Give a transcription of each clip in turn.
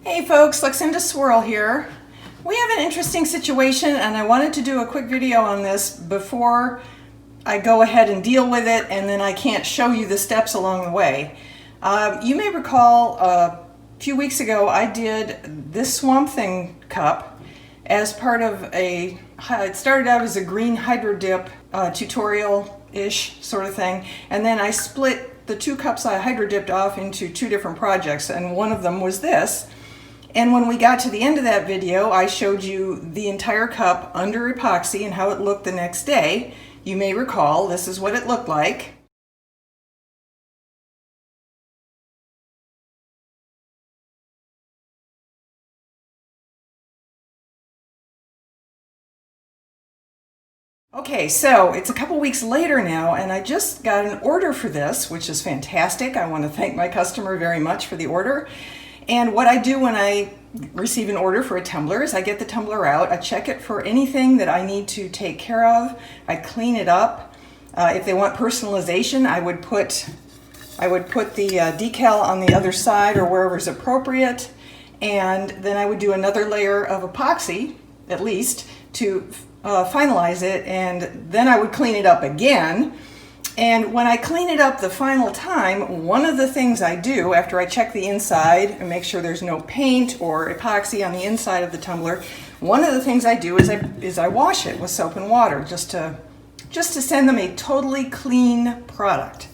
Hey folks, Luxinda Swirl here. We have an interesting situation and I wanted to do a quick video on this before I go ahead and deal with it and then I can't show you the steps along the way. You may recall a few weeks ago I did this Swamp Thing cup as part of it started out as a green hydro dip tutorial-ish sort of thing, and then I split the two cups I hydro dipped off into two different projects, and one of them was this. And when we got to the end of that video, I showed you the entire cup under epoxy and how it looked the next day. You may recall this is what it looked like. Okay, so it's a couple weeks later now and I just got an order for this, which is fantastic. I want to thank my customer very much for the order. And what I do when I receive an order for a tumbler is I get the tumbler out, I check it for anything that I need to take care of, I clean it up. If they want personalization, I would put the decal on the other side or wherever is appropriate, and then I would do another layer of epoxy, at least, to finalize it, and then I would clean it up again. And when I clean it up the final time, one of the things I do after I check the inside and make sure there's no paint or epoxy on the inside of the tumbler, one of the things I do is I wash it with soap and water just to send them a totally clean product.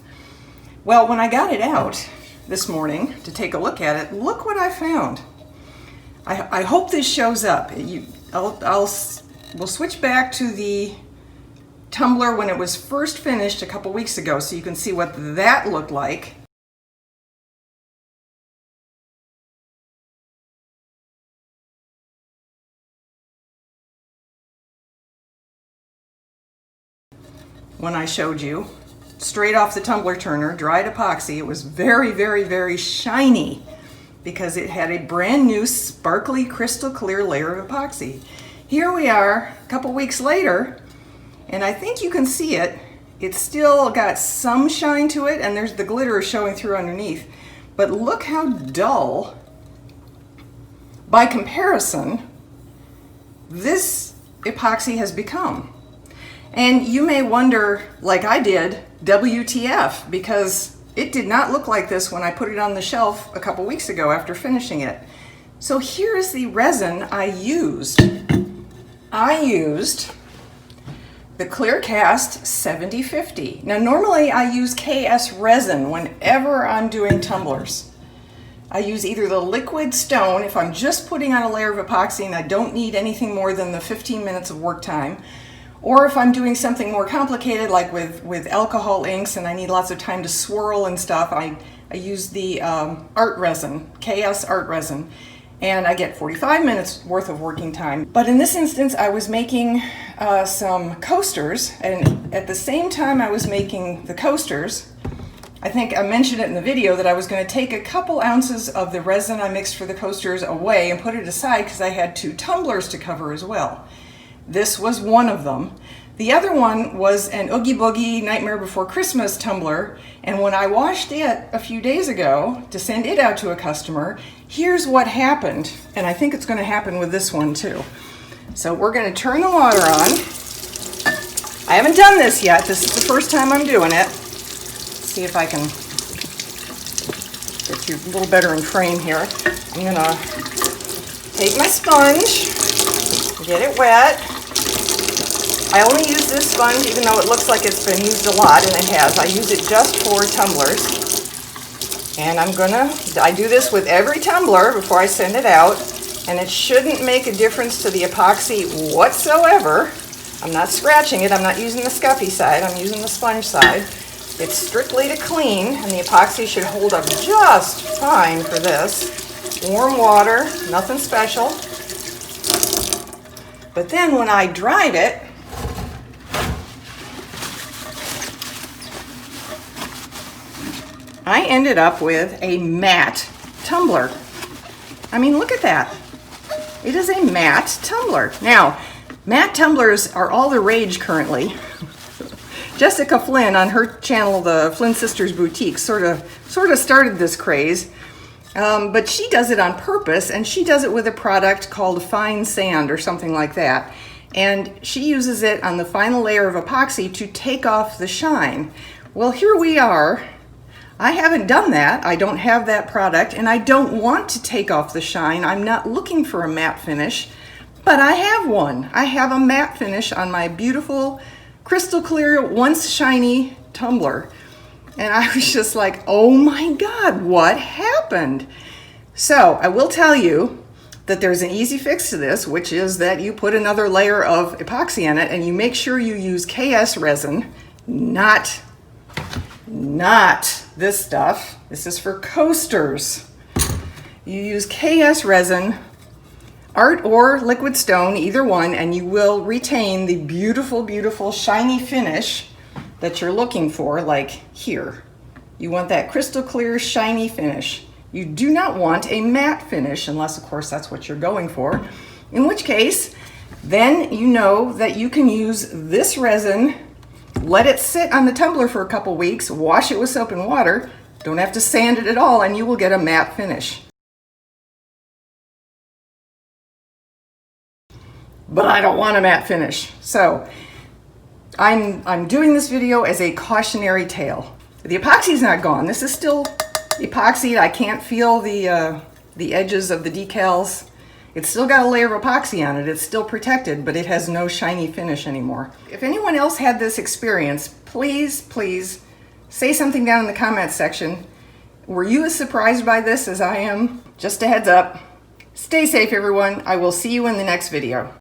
Well, when I got it out this morning to take a look at it, look what I found. I hope this shows up. We'll switch back to the tumbler when it was first finished a couple weeks ago so you can see what that looked like. When I showed you, straight off the tumbler turner, dried epoxy, it was very, very, very shiny because it had a brand new sparkly crystal clear layer of epoxy. Here we are a couple weeks later, and I think you can see it. It's still got some shine to it, and there's the glitter showing through underneath. But look how dull, by comparison, this epoxy has become. And you may wonder, like I did, WTF, because it did not look like this when I put it on the shelf a couple weeks ago after finishing it. So here's the resin I used. I used the Clear Cast 7050. Now normally I use KS resin whenever I'm doing tumblers. I use either the liquid stone if I'm just putting on a layer of epoxy and I don't need anything more than the 15 minutes of work time, or if I'm doing something more complicated like with alcohol inks and I need lots of time to swirl and stuff, I use the art resin, KS art resin. And I get 45 minutes worth of working time. But in this instance, I was making some coasters, and at the same time I was making the coasters, I think I mentioned it in the video that I was going to take a couple ounces of the resin I mixed for the coasters away and put it aside because I had two tumblers to cover as well. This was one of them. The other one was an Oogie Boogie Nightmare Before Christmas tumbler, and when I washed it a few days ago to send it out to a customer, here's what happened, and I think it's going to happen with this one too. So we're going to turn the water on. I haven't done this yet. This is the first time I'm doing it. Let's see if I can get you a little better in frame here. I'm going to take my sponge, get it wet. I only use this sponge, even though it looks like it's been used a lot, and it has. I use it just for tumblers. And I do this with every tumbler before I send it out, and it shouldn't make a difference to the epoxy whatsoever. I'm not scratching it, I'm not using the scuffy side, I'm using the sponge side. It's strictly to clean, and the epoxy should hold up just fine for this. Warm water, nothing special. But then when I dried it, I ended up with a matte tumbler. I mean, look at that. It is a matte tumbler. Now, matte tumblers are all the rage currently. Jessica Flynn on her channel, the Flynn Sisters Boutique, sort of started this craze. But she does it on purpose, and she does it with a product called fine sand or something like that. And she uses it on the final layer of epoxy to take off the shine. Well, here we are. I haven't done that. I don't have that product, and I don't want to take off the shine. I'm not looking for a matte finish, but I have one. I have a matte finish on my beautiful crystal clear, once shiny tumbler. And I was just like, oh my God, what happened? So I will tell you that there's an easy fix to this, which is that you put another layer of epoxy on it, and you make sure you use KS resin, not this stuff. This is for coasters. You use KS resin, art or liquid stone, either one, and you will retain the beautiful, beautiful shiny finish that you're looking for, like here. You want that crystal clear, shiny finish. You do not want a matte finish, unless of course that's what you're going for, in which case, then you know that you can use this resin, let it sit on the tumbler for a couple weeks, wash it with soap and water, don't have to sand it at all, and you will get a matte finish. But I don't want a matte finish. So I'm doing this video as a cautionary tale. The epoxy's not gone. This is still epoxied. I can't feel the edges of the decals. It's still got a layer of epoxy on it. It's still protected, but it has no shiny finish anymore. If anyone else had this experience, please, please say something down in the comments section. Were you as surprised by this as I am? Just a heads up. Stay safe, everyone. I will see you in the next video.